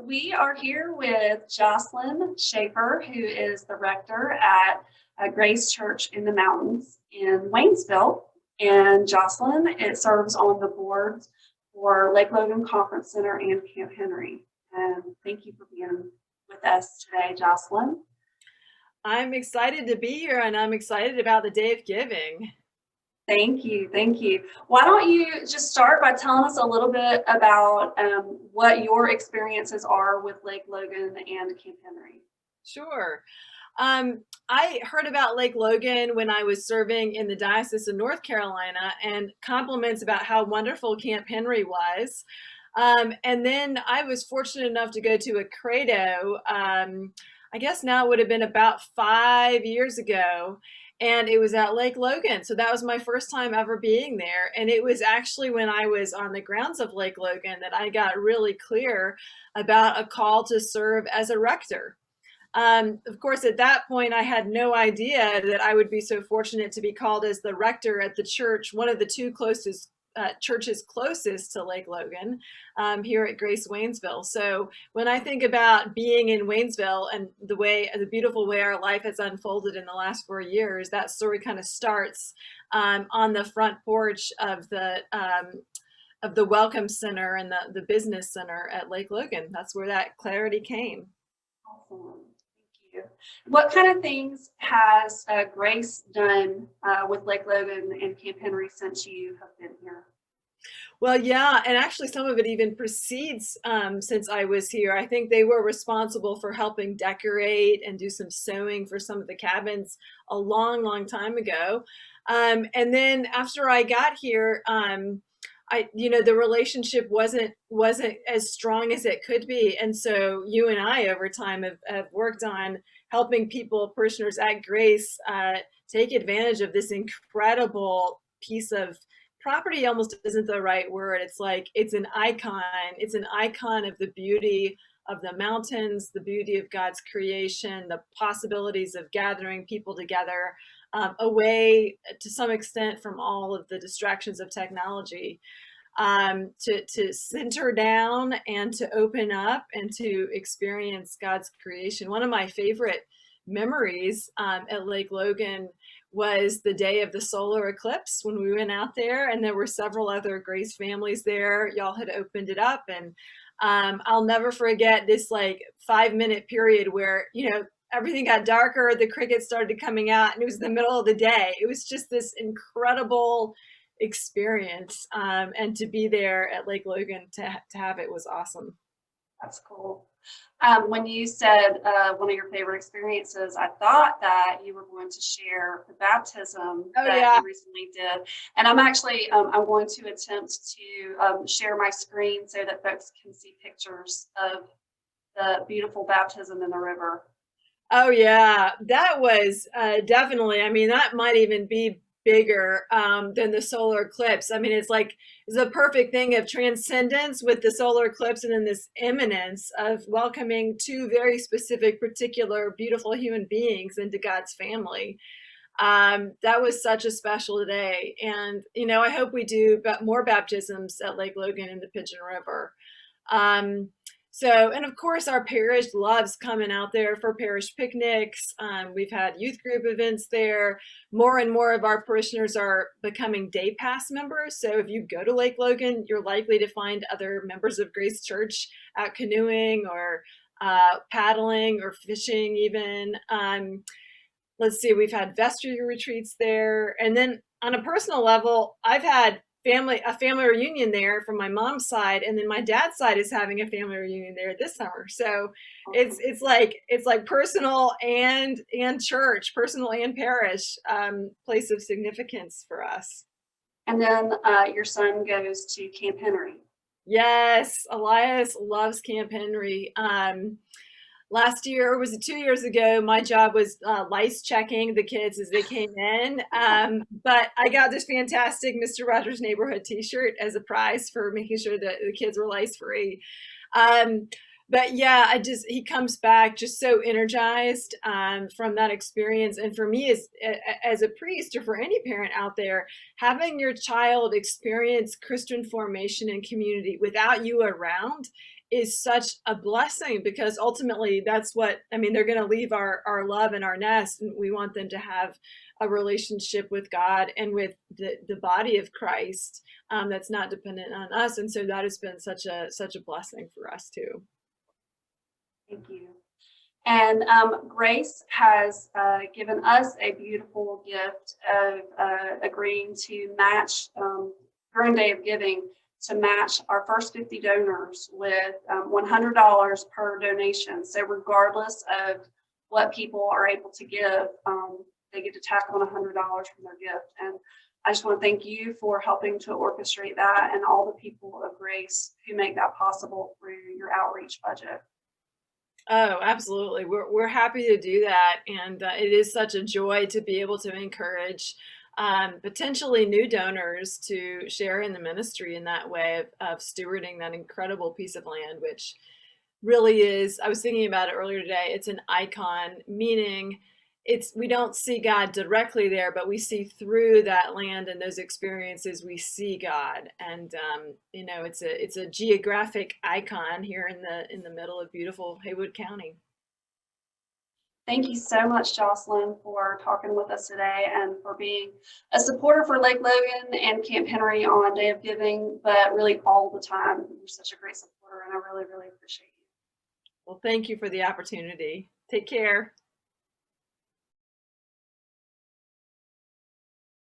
We are here with Joslyn Schaefer, who is the rector at Grace Church in the Mountains in Waynesville. And Joslyn, it serves on the boards for Lake Logan Conference Center and Camp Henry. And thank you for being with us today, Joslyn. I'm excited to be here, and I'm excited about the Day of Giving. Thank you. Thank you. Why don't you just start by telling us a little bit about what your experiences are with Lake Logan and Camp Henry? Sure. I heard about Lake Logan when I was serving in the Diocese of North Carolina, and compliments about how wonderful Camp Henry was. And then I was fortunate enough to go to a credo. I guess now it would have been about 5 years ago, and it was at Lake Logan. So that was my first time ever being there. And it was actually when I was on the grounds of Lake Logan that I got really clear about a call to serve as a rector. Of course, at that point, I had no idea that I would be so fortunate to be called as the rector at the church, one of the two closest churches closest to Lake Logan, here at Grace Waynesville. So when I think about being in Waynesville and the beautiful way our life has unfolded in the last 4 years, that story kind of starts on the front porch of the Welcome Center and the business center at Lake Logan. That's where that clarity came. Awesome. Thank you. What kind of things has Grace done with Lake Logan and Camp Henry since you have been here? Well, yeah, and actually some of it even precedes since I was here. I think they were responsible for helping decorate and do some sewing for some of the cabins a long, long time ago. And then after I got here, the relationship wasn't as strong as it could be. And so you and I over time have worked on helping people, parishioners at Grace, take advantage of this incredible piece of property. Almost isn't the right word. It's like, it's an icon. It's an icon of the beauty of the mountains, the beauty of God's creation, the possibilities of gathering people together, away to some extent from all of the distractions of technology, to center down and to open up and to experience God's creation. One of my favorite memories at Lake Logan was the day of the solar eclipse when we went out there, and there were several other Grace families there. Y'all had opened it up, and I'll never forget this like 5-minute period where, everything got darker, the crickets started coming out, and it was the middle of the day. It was just this incredible experience, and to be there at Lake Logan to have it was awesome. That's cool. When you said one of your favorite experiences, I thought that you were going to share the baptism you recently did. And I'm actually I'm going to attempt to share my screen so that folks can see pictures of the beautiful baptism in the river. Oh yeah, that was definitely. I mean, that might even be bigger than the solar eclipse. I mean, it's a perfect thing of transcendence with the solar eclipse, and then this imminence of welcoming two very specific, particular, beautiful human beings into God's family. That was such a special day, and I hope we do more baptisms at Lake Logan and the Pigeon River. And of course, our parish loves coming out there for parish picnics. We've had youth group events there. More and more of our parishioners are becoming day pass members. So if you go to Lake Logan, you're likely to find other members of Grace Church out canoeing or paddling or fishing even. Let's see, we've had vestry retreats there. And then on a personal level, I've had a family reunion there from my mom's side, and then my dad's side is having a family reunion there this summer. So it's like personal and church, personal and parish, place of significance for us. And then your son goes to Camp Henry. Yes, Elias loves Camp Henry. Last year, or was it 2 years ago, my job was lice checking the kids as they came in. But I got this fantastic Mr. Rogers Neighborhood t-shirt as a prize for making sure that the kids were lice free. But yeah, he comes back just so energized from that experience. And for me, as a priest, or for any parent out there, having your child experience Christian formation and community without you around is such a blessing, because ultimately that's what, I mean, they're going to leave our love and our nest, and we want them to have a relationship with God and with the body of Christ that's not dependent on us. And so that has been such a blessing for us too. Thank you. And Grace has given us a beautiful gift of agreeing to match during Day of Giving, to match our first 50 donors with $100 per donation. So regardless of what people are able to give, they get to tack on $100 from their gift. And I just want to thank you for helping to orchestrate that, and all the people of Grace who make that possible through your outreach budget. Oh, absolutely. We're happy to do that. And it is such a joy to be able to encourage potentially new donors to share in the ministry in that way of stewarding that incredible piece of land, which really is, I was thinking about it earlier today, it's an icon, meaning we don't see God directly there, but we see through that land and those experiences, we see God. And you know, it's a geographic icon here in the middle of beautiful Haywood County. Thank you so much, Joslyn, for talking with us today, and for being a supporter for Lake Logan and Camp Henry on Day of Giving, but really all the time. You're such a great supporter, and I really, really appreciate you. Well, thank you for the opportunity. Take care.